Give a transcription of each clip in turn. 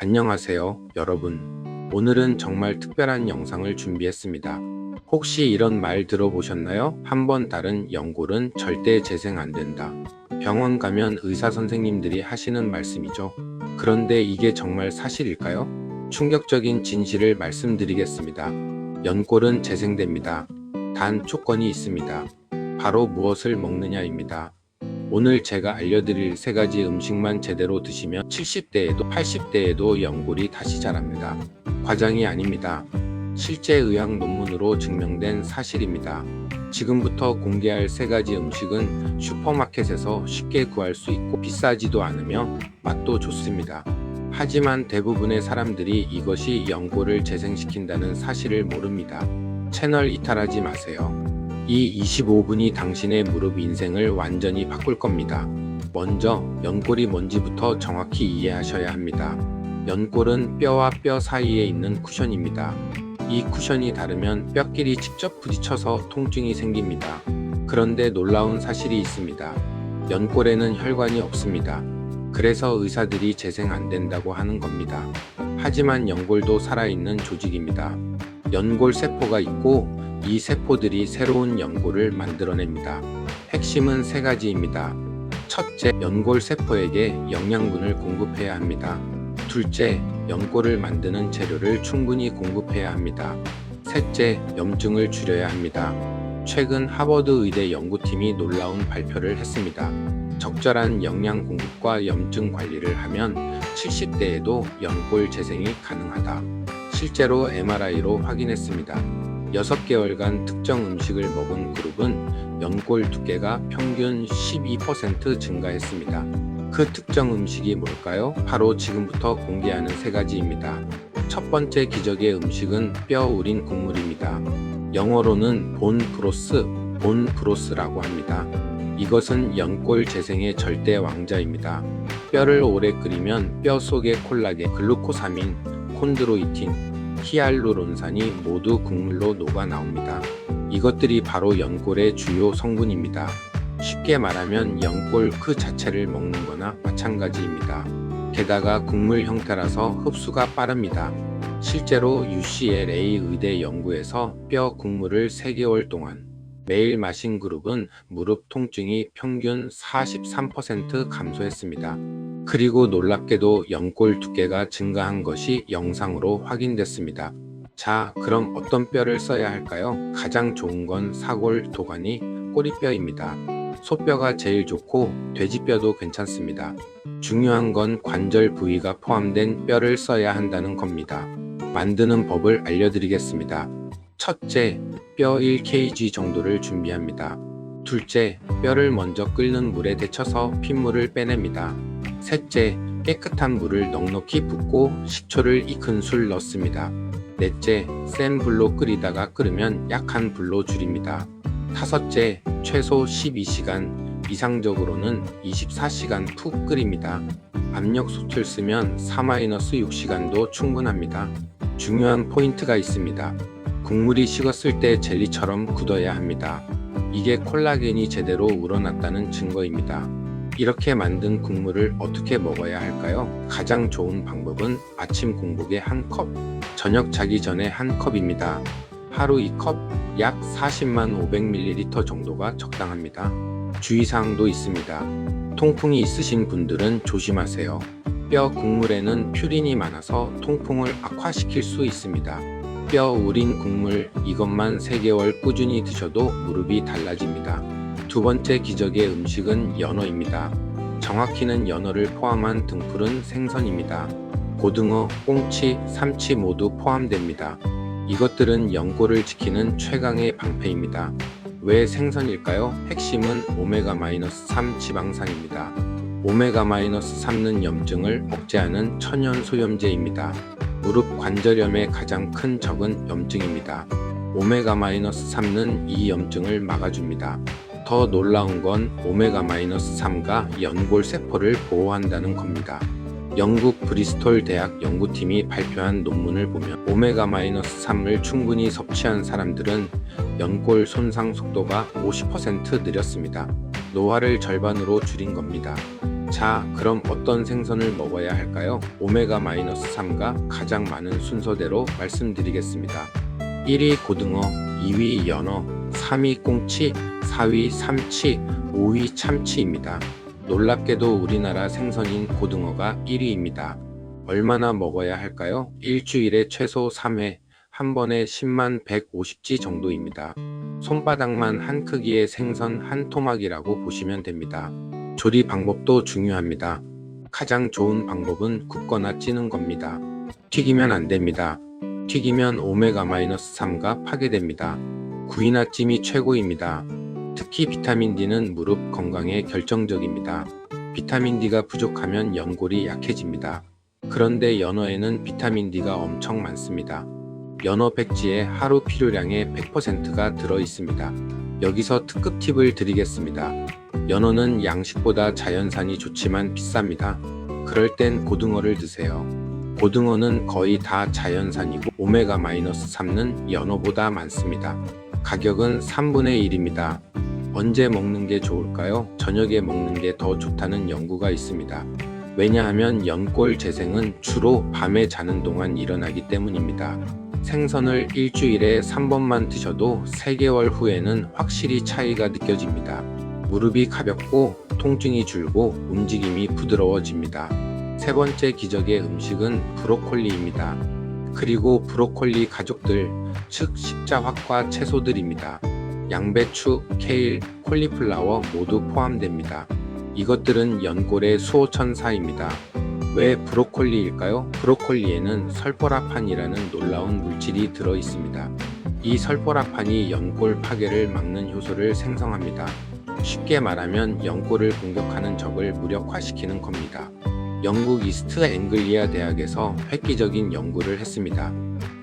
안녕하세요, 여러분. 오늘은 정말 특별한 영상을 준비했습니다. 혹시 이런 말 들어보셨나요? 한 번 다른 연골은 절대 재생 안 된다. 병원 가면 의사 선생님들이 하시는 말씀이죠. 그런데 이게 정말 사실일까요? 충격적인 진실을 말씀드리겠습니다. 연골은 재생됩니다. 단 조건이 있습니다. 바로 무엇을 먹느냐입니다. 오늘 제가 알려드릴 3가지 음식만 제대로 드시면 70대에도 80대에도 연골이 다시 자랍니다. 과장이 아닙니다. 실제 의학 논문으로 증명된 사실입니다. 지금부터 공개할 3가지 음식은 슈퍼마켓에서 쉽게 구할 수 있고 비싸지도 않으며 맛도 좋습니다. 하지만 대부분의 사람들이 이것이 연골을 재생시킨다는 사실을 모릅니다. 채널 이탈하지 마세요. 이 25분이 당신의 무릎 인생을 완전히 바꿀 겁니다. 먼저 연골이 뭔지부터 정확히 이해하셔야 합니다. 연골은 뼈와 뼈 사이에 있는 쿠션입니다. 이 쿠션이 닳으면 뼈끼리 직접 부딪혀서 통증이 생깁니다. 그런데 놀라운 사실이 있습니다. 연골에는 혈관이 없습니다. 그래서 의사들이 재생 안 된다고 하는 겁니다. 하지만 연골도 살아있는 조직입니다. 연골 세포가 있고 이 세포들이 새로운 연골을 만들어냅니다. 핵심은 3가지입니다. 첫째, 연골 세포에게 영양분을 공급해야 합니다. 둘째, 연골을 만드는 재료를 충분히 공급해야 합니다. 셋째, 염증을 줄여야 합니다. 최근 하버드 의대 연구팀이 놀라운 발표를 했습니다. 적절한 영양 공급과 염증 관리를 하면 70대에도 연골 재생이 가능하다. 실제로 MRI로 확인했습니다. 6개월간 특정 음식을 먹은 그룹은 연골 두께가 평균 12% 증가했습니다. 그 특정 음식이 뭘까요? 바로 지금부터 공개하는 3가지입니다. 첫 번째 기적의 음식은 뼈 우린 국물입니다. 영어로는 본 브로스라고 합니다. 이것은 연골 재생의 절대 왕자입니다. 뼈를 오래 끓이면 뼈 속의 콜라겐, 글루코사민, 콘드로이틴, 히알루론산이 모두 국물로 녹아 나옵니다. 이것들이 바로 연골의 주요 성분입니다. 쉽게 말하면 연골 그 자체를 먹는 거나 마찬가지입니다. 게다가 국물 형태라서 흡수가 빠릅니다. 실제로 UCLA 의대 연구에서 뼈 국물을 3개월 동안 매일 마신 그룹은 무릎 통증이 평균 43% 감소했습니다. 그리고 놀랍게도 연골 두께가 증가한 것이 영상으로 확인됐습니다. 자, 그럼 어떤 뼈를 써야 할까요? 가장 좋은 건 사골, 도가니, 꼬리뼈입니다. 소뼈가 제일 좋고 돼지뼈도 괜찮습니다. 중요한 건 관절 부위가 포함된 뼈를 써야 한다는 겁니다. 만드는 법을 알려드리겠습니다. 첫째, 뼈 1kg 정도를 준비합니다. 둘째, 뼈를 먼저 끓는 물에 데쳐서 핏물을 빼냅니다. 셋째, 깨끗한 물을 넉넉히 붓고 식초를 이큰술 넣습니다. 넷째, 센 불로 끓이다가 끓으면 약한 불로 줄입니다. 다섯째, 최소 12시간, 이상적으로는 24시간 푹 끓입니다. 압력솥을 쓰면 4-6시간도 충분합니다. 중요한 포인트가 있습니다. 국물이 식었을 때 젤리처럼 굳어야 합니다. 이게 콜라겐이 제대로 우러났다는 증거입니다. 이렇게 만든 국물을 어떻게 먹어야 할까요? 가장 좋은 방법은 아침 공복에 1컵, 저녁 자기 전에 1컵입니다. 하루 2컵, 약 40만 500ml 정도가 적당합니다. 주의사항도 있습니다. 통풍이 있으신 분들은 조심하세요. 뼈 국물에는 퓨린이 많아서 통풍을 악화시킬 수 있습니다. 뼈 우린 국물 이것만 3개월 꾸준히 드셔도 무릎이 달라집니다. 두 번째 기적의 음식은 연어입니다. 정확히는 연어를 포함한 등푸른 생선입니다. 고등어, 꽁치, 삼치 모두 포함됩니다. 이것들은 연골을 지키는 최강의 방패입니다. 왜 생선일까요? 핵심은 오메가-3 지방산입니다. 오메가-3는 염증을 억제하는 천연 소염제입니다. 무릎 관절염의 가장 큰 적은 염증입니다. 오메가-3는 이 염증을 막아줍니다. 더 놀라운 건 오메가-3가 연골 세포를 보호한다는 겁니다. 영국 브리스톨 대학 연구팀이 발표한 논문을 보면 오메가-3을 충분히 섭취한 사람들은 연골 손상 속도가 50% 느렸습니다. 노화를 절반으로 줄인 겁니다. 자, 그럼 어떤 생선을 먹어야 할까요? 오메가-3가 가장 많은 순서대로 말씀드리겠습니다. 1위 고등어, 2위 연어, 3위 꽁치, 4위 삼치, 5위 참치입니다. 놀랍게도 우리나라 생선인 고등어가 1위입니다. 얼마나 먹어야 할까요? 일주일에 최소 3회, 한 번에 10만 150지 정도입니다. 손바닥만 한 크기의 생선 한 토막이라고 보시면 됩니다. 조리 방법도 중요합니다. 가장 좋은 방법은 굽거나 찌는 겁니다. 튀기면 안 됩니다. 튀기면 오메가-3가 파괴됩니다. 구이나 찜이 최고입니다. 특히 비타민 D는 무릎 건강에 결정적입니다. 비타민 D가 부족하면 연골이 약해집니다. 그런데 연어에는 비타민 D가 엄청 많습니다. 연어 백지에 하루 필요량의 100%가 들어 있습니다. 여기서 특급 팁을 드리겠습니다. 연어는 양식보다 자연산이 좋지만 비쌉니다. 그럴 땐 고등어를 드세요. 고등어는 거의 다 자연산이고 오메가-3는 연어보다 많습니다. 가격은 3분의 1입니다. 언제 먹는 게 좋을까요? 저녁에 먹는 게 더 좋다는 연구가 있습니다. 왜냐하면 연골 재생은 주로 밤에 자는 동안 일어나기 때문입니다. 생선을 일주일에 3번만 드셔도 3개월 후에는 확실히 차이가 느껴집니다. 무릎이 가볍고 통증이 줄고 움직임이 부드러워집니다. 세 번째 기적의 음식은 브로콜리입니다. 그리고 브로콜리 가족들, 즉 십자화과 채소들입니다. 양배추, 케일, 콜리플라워 모두 포함됩니다. 이것들은 연골의 수호천사입니다. 왜 브로콜리일까요? 브로콜리에는 설포라판이라는 놀라운 물질이 들어 있습니다. 이 설포라판이 연골 파괴를 막는 효소를 생성합니다. 쉽게 말하면 연골을 공격하는 적을 무력화시키는 겁니다. 영국 이스트 앵글리아 대학에서 획기적인 연구를 했습니다.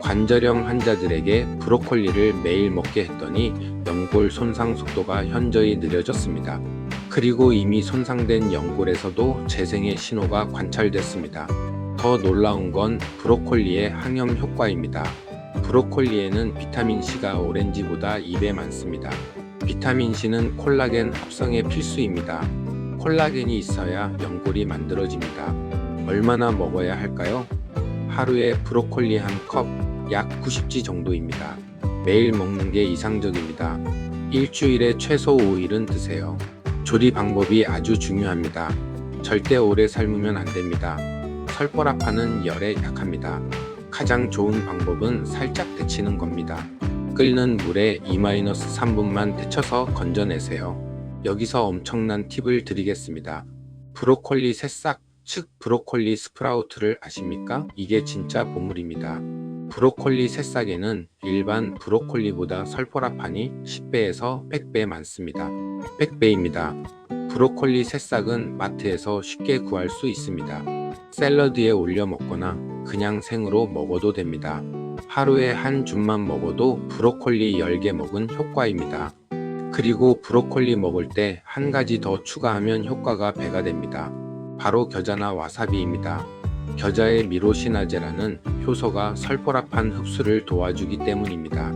관절염 환자들에게 브로콜리를 매일 먹게 했더니 연골 손상 속도가 현저히 느려졌습니다. 그리고 이미 손상된 연골에서도 재생의 신호가 관찰됐습니다. 더 놀라운 건 브로콜리의 항염 효과입니다. 브로콜리에는 비타민C가 오렌지보다 2배 많습니다. 비타민C는 콜라겐 합성의 필수입니다. 콜라겐이 있어야 연골이 만들어집니다. 얼마나 먹어야 할까요? 하루에 브로콜리 한 컵, 약 90지 정도입니다. 매일 먹는 게 이상적입니다. 일주일에 최소 5일은 드세요. 조리 방법이 아주 중요합니다. 절대 오래 삶으면 안 됩니다. 설포라판은 열에 약합니다. 가장 좋은 방법은 살짝 데치는 겁니다. 끓는 물에 2-3분만 데쳐서 건져내세요. 여기서 엄청난 팁을 드리겠습니다. 브로콜리 새싹, 즉 브로콜리 스프라우트를 아십니까? 이게 진짜 보물입니다. 브로콜리 새싹에는 일반 브로콜리보다 설포라판이 10배에서 100배 많습니다. 100배입니다. 브로콜리 새싹은 마트에서 쉽게 구할 수 있습니다. 샐러드에 올려 먹거나 그냥 생으로 먹어도 됩니다. 하루에 한 줌만 먹어도 브로콜리 10개 먹은 효과입니다. 그리고 브로콜리 먹을 때 한 가지 더 추가하면 효과가 배가 됩니다. 바로 겨자나 와사비입니다. 겨자의 미로시나제라는 효소가 설포라판 흡수를 도와주기 때문입니다.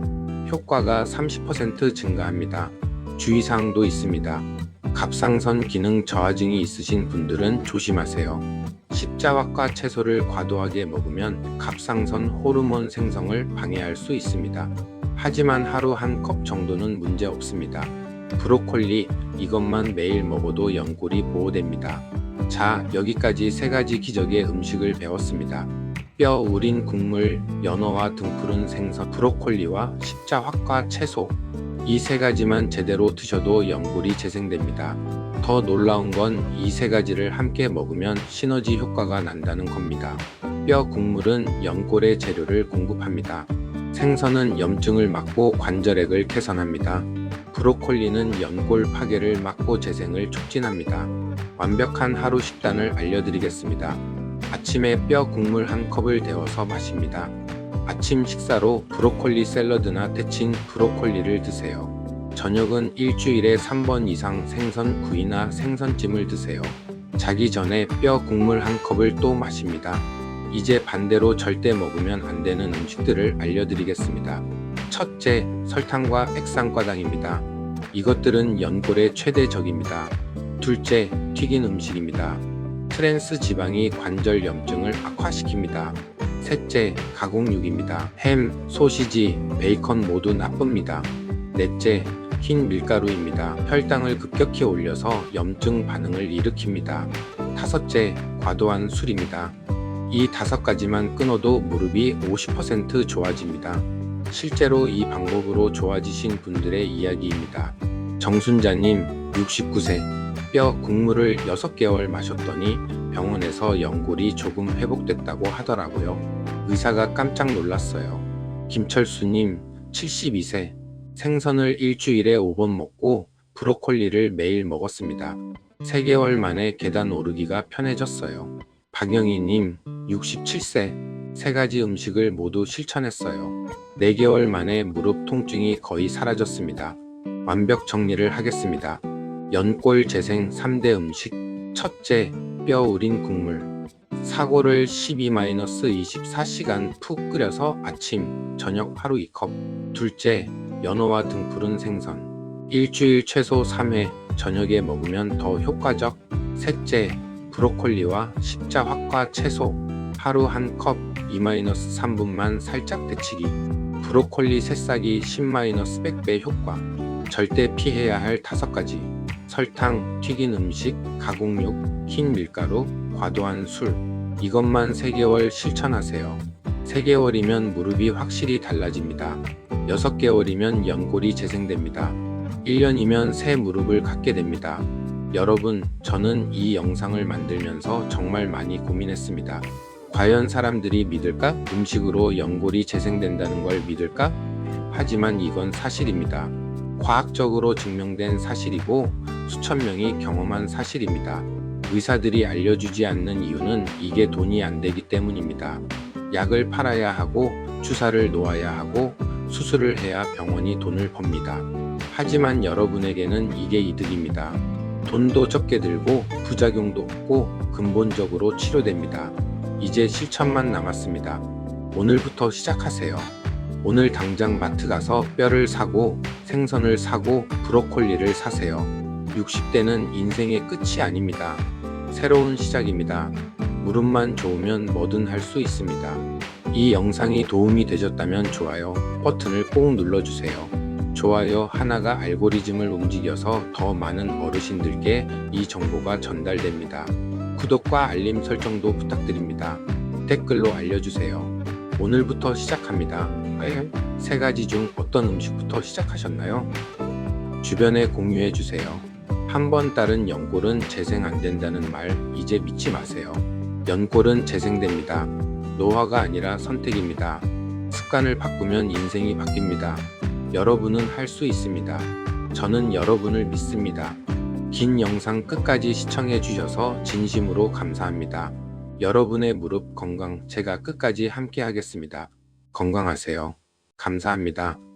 효과가 30% 증가합니다. 주의사항도 있습니다. 갑상선 기능 저하증이 있으신 분들은 조심하세요. 십자화과 채소를 과도하게 먹으면 갑상선 호르몬 생성을 방해할 수 있습니다. 하지만 하루 한 컵 정도는 문제 없습니다. 브로콜리, 이것만 매일 먹어도 연골이 보호됩니다. 자, 여기까지 3가지 기적의 음식을 배웠습니다. 뼈 우린 국물, 연어와 등푸른 생선, 브로콜리와 십자화과 채소. 이 3가지만 제대로 드셔도 연골이 재생됩니다. 더 놀라운 건 이 3가지를 함께 먹으면 시너지 효과가 난다는 겁니다. 뼈 국물은 연골의 재료를 공급합니다. 생선은 염증을 막고 관절액을 개선합니다. 브로콜리는 연골 파괴를 막고 재생을 촉진합니다. 완벽한 하루 식단을 알려드리겠습니다. 아침에 뼈 국물 한 컵을 데워서 마십니다. 아침 식사로 브로콜리 샐러드나 데친 브로콜리를 드세요. 저녁은 일주일에 3번 이상 생선 구이나 생선찜을 드세요. 자기 전에 뼈 국물 한 컵을 또 마십니다. 이제 반대로 절대 먹으면 안 되는 음식들을 알려드리겠습니다. 첫째, 설탕과 액상과당입니다. 이것들은 연골의 최대 적입니다. 둘째, 튀긴 음식입니다. 트랜스 지방이 관절 염증을 악화시킵니다. 셋째, 가공육입니다. 햄, 소시지, 베이컨 모두 나쁩니다. 넷째, 흰 밀가루입니다. 혈당을 급격히 올려서 염증 반응을 일으킵니다. 다섯째, 과도한 술입니다. 이 5가지만 끊어도 무릎이 50% 좋아집니다. 실제로 이 방법으로 좋아지신 분들의 이야기입니다. 정순자님, 69세, 뼈 국물을 6개월 마셨더니 병원에서 연골이 조금 회복됐다고 하더라고요. 의사가 깜짝 놀랐어요. 김철수님, 72세, 생선을 일주일에 5번 먹고 브로콜리를 매일 먹었습니다. 3개월 만에 계단 오르기가 편해졌어요. 박영희님, 67세, 3가지 음식을 모두 실천했어요. 4개월 만에 무릎 통증이 거의 사라졌습니다. 완벽 정리를 하겠습니다. 연골 재생 3대 음식. 첫째, 뼈 우린 국물. 사고를 12-24시간 푹 끓여서 아침, 저녁 하루 2컵. 둘째, 연어와 등푸른 생선. 일주일 최소 3회, 저녁에 먹으면 더 효과적. 셋째, 브로콜리와 십자화과 채소. 하루 1컵, 2-3분만 살짝 데치기. 브로콜리 새싹이 10-100배 효과. 절대 피해야 할 5가지. 설탕, 튀긴 음식, 가공육, 흰 밀가루, 과도한 술. 이것만 3개월 실천하세요. 3개월이면 무릎이 확실히 달라집니다. 6개월이면 연골이 재생됩니다. 1년이면 새 무릎을 갖게 됩니다. 여러분, 저는 이 영상을 만들면서 정말 많이 고민했습니다. 과연 사람들이 믿을까? 음식으로 연골이 재생된다는 걸 믿을까? 하지만 이건 사실입니다. 과학적으로 증명된 사실이고 수천 명이 경험한 사실입니다. 의사들이 알려주지 않는 이유는 이게 돈이 안 되기 때문입니다. 약을 팔아야 하고 주사를 놓아야 하고 수술을 해야 병원이 돈을 법니다. 하지만 여러분에게는 이게 이득입니다. 돈도 적게 들고 부작용도 없고 근본적으로 치료됩니다. 이제 실천만 남았습니다. 오늘부터 시작하세요. 오늘 당장 마트 가서 뼈를 사고 생선을 사고 브로콜리를 사세요. 60대는 인생의 끝이 아닙니다. 새로운 시작입니다. 무릎만 좋으면 뭐든 할 수 있습니다. 이 영상이 도움이 되셨다면 좋아요 버튼을 꼭 눌러주세요. 좋아요 하나가 알고리즘을 움직여서 더 많은 어르신들께 이 정보가 전달됩니다. 구독과 알림 설정도 부탁드립니다. 댓글로 알려주세요. 오늘부터 시작합니다. 3가지 중 어떤 음식부터 시작하셨나요? 주변에 공유해주세요. 한 번 따른 연골은 재생 안 된다는 말 이제 믿지 마세요. 연골은 재생됩니다. 노화가 아니라 선택입니다. 습관을 바꾸면 인생이 바뀝니다. 여러분은 할 수 있습니다. 저는 여러분을 믿습니다. 긴 영상 끝까지 시청해 주셔서 진심으로 감사합니다. 여러분의 무릎 건강 제가 끝까지 함께 하겠습니다. 건강하세요. 감사합니다.